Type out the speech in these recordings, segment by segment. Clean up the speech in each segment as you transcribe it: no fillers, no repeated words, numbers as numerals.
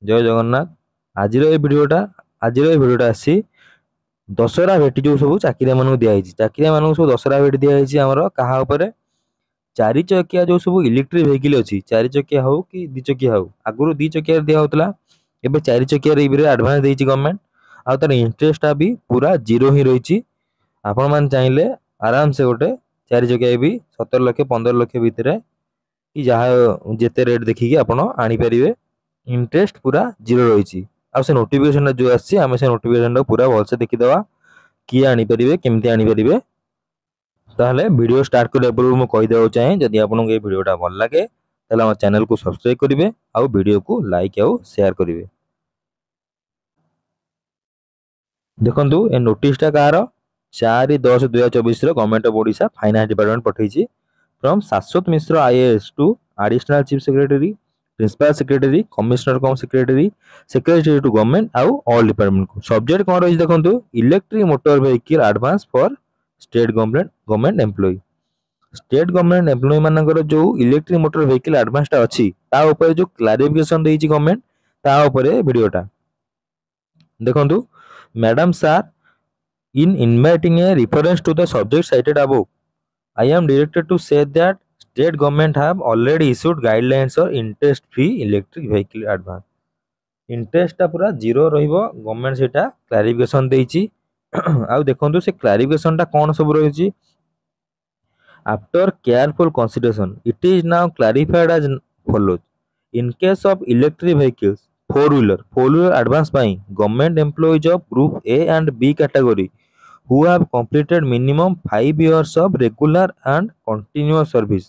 जय जगन्नाथ। आज भिडियोटा आसी दशहरा भेटी जो सब चाकरिया मानक दिखाई चाकरिया मानक सब दशहरा भेटी दिखाई आमर क्या चारि चकिया जो सब इलेक्ट्रिक वेहिकल अच्छी चारि चकिया हो कि दी चकिया हो आगुरी दी चकिया दिया होता एवं चारि चकिया आडभांस देती गवर्नमेंट आ तार इंटरेस्ट भी पूरा जीरो ही रही। आपण मैंने चाहिए आराम से गोटे चारि चकिया भी 17 लाख 15 लाख भितर कि जहाँ जिते रेट देखिए आप आनीपर इंटरेस्ट पूरा जीरो रही। आ से नोटिफिकेशन जो आसी से नोटिफिकेशन पूरा भलसे देखीदे किए आनीपर केमती आनीपर। ताहले वीडियो स्टार्ट करने पूर्व मुझे कहीदेव चाहे जदि आपको ये वीडियोटा भल लगे ताहले हम चैनल को सब्सक्राइब करेंगे आउ वीडियो को लाइक आउ शेयर करेंगे। देखंतु ए नोटिसटा कार 4/10/2024 government of Odisha finance department पठेछि from Shashwat Mishra IAS to additional chief secretary principal secretary commissioner cum secretary secretary to government आउ ऑल डिपार्टमेंट को सब्जेक्ट कौन रही देखो electric motor vehicle advance for state government employ. State government employ मानकर जो electric motor vehicle एडवांसटा अच्छी ता ऊपर जो क्लारिफिकेशन देछि गवर्नमेंट ता ऊपर वीडियोटा देखंतु। Madam sir in inviting a reference to the subject cited above, I am directed to say that state government have already issued guidelines for interest free electric vehicle advance। Interest टा पूरा zero रहिबो government सेटा clarification देछि। आ देखंतु से clarification टा कोन सब रहिछि after careful consideration it is now clarified as follows। in case of electric vehicles four wheeler advance पाई government employees of group A and B category who have completed minimum 5 years of regular and continuous service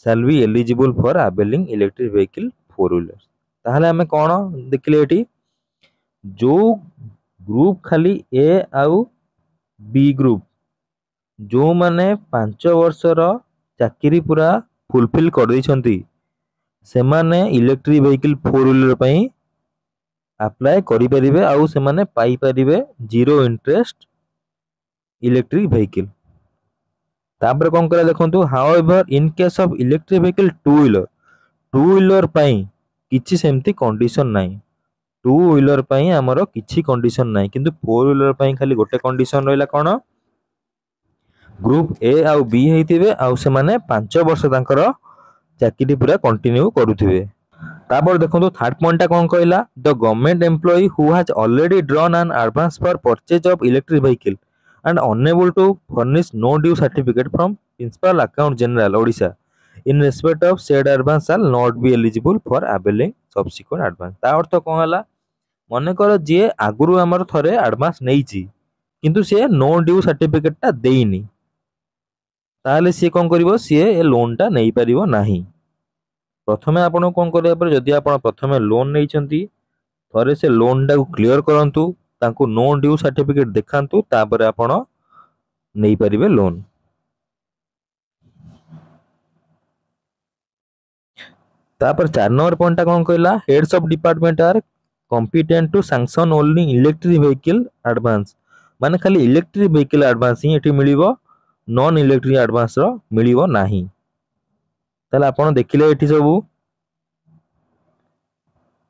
shall be eligible for availing electric vehicle four wheelers। ताहले हमें कौन देखिले eighty जो group खाली ए आउ B group जो माने 5 वर्षर चाकरी पूरा फुलफिल कर दैछंती से माने इलेक्ट्रिक वेहिकल फोर व्हीलर पई अप्लाई करि परिबे आउ से माने पाई परिबे जीरो इंटरेस्ट इलेक्ट्रिक वेहिकल। तापर कौन करे देखंतु however in case of electric vehicle two wheeler पई किछि सेमती कंडीशन नाही टू व्हीलर पई हमरो किछि कंडीशन नाही किंतु फोर व्हीलर पई खाली गोटे कंडीशन रहला कोन ग्रुप ए आउ बी हेतिबे आउ से माने 5 वर्ष तांकर चाकरी पूरा कंटिन्यू करूथिबे। तापर देखंतु थर्ड पॉइंट कौन कहला the government employ who has already drawn an advance for purchase of electric vehicle and unable to furnish no due certificate from Principal Account General Odisha in respect of said advance shall not be eligible for availing subsequent advance। ता अर्थ कोन हला मने कर जे आगुरु हमर थरे advance नेइची किंतु से no due certificate ता देइनी ताले से कोन करिवो से ए लोन ता नेइ परिवो नाही। प्रथमे आपण कोन करिया पर जदि आपण प्रथमे लोन नेइचंती थरे से लोन टा को क्लियर करंतु तांको नो ड्यू सर्टिफिकेट देखांतु तापर आपण नेइ परिबे लोन। तापर 4 नंबर पॉइंट कौन कहला heads of department are competent to sanction only electric vehicle advance माने खाली इलेक्ट्रिक व्हीकल एडवांस ही एठी मिलिबो नॉन इलेक्ट्रिक एडवांस रो मिलिबो नाही। ताले आपण देखिले एठी सब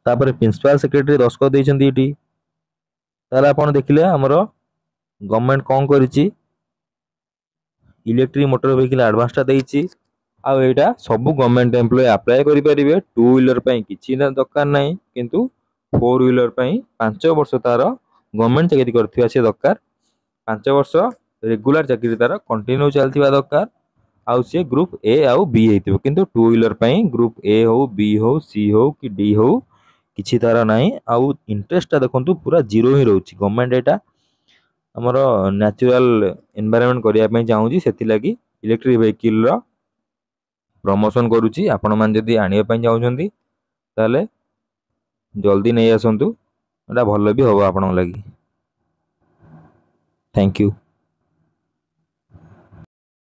तापर प्रिंसिपल सेक्रेटरी दस्खत दैछंती एठी ताले आपण देखिले हमरो गवर्नमेंट कौन करिछि इलेक्ट्रिक मोटर व्हीकल एडवांस टा देइछि आ एटा सब गवर्नमेंट एम्प्लॉय अप्लाई करि परिबे टू व्हीलर पई किछि ना दरकार नाही किंतु फोर व्हीलर पई 5 वर्ष तार गवर्नमेंट चाकरी करथिबा से दरकार 5 वर्ष रेगुलर चाकरी तार कंटिन्यू चलथिबा दरकार आउ से ग्रुप ए आउ बी हेतिबो किंतु टू व्हीलर पई ग्रुप ए हो बी हो सी हो कि डी हो किछि तार नाही आउ इंटरेस्ट ता देखंतु पूरा जीरो ही रहउछि। गवर्नमेंट एटा हमर नेचुरल एनवायरनमेंट करिया पई चाहूछि सेति लागि इलेक्ट्रिक व्हीकल रो प्रमोशन करूछि। आपण मान जदि आनिया पई चाहउछंती ताले जल्दी नै आसंतु एटा भलो भी होबो आपण लागि। Thank you.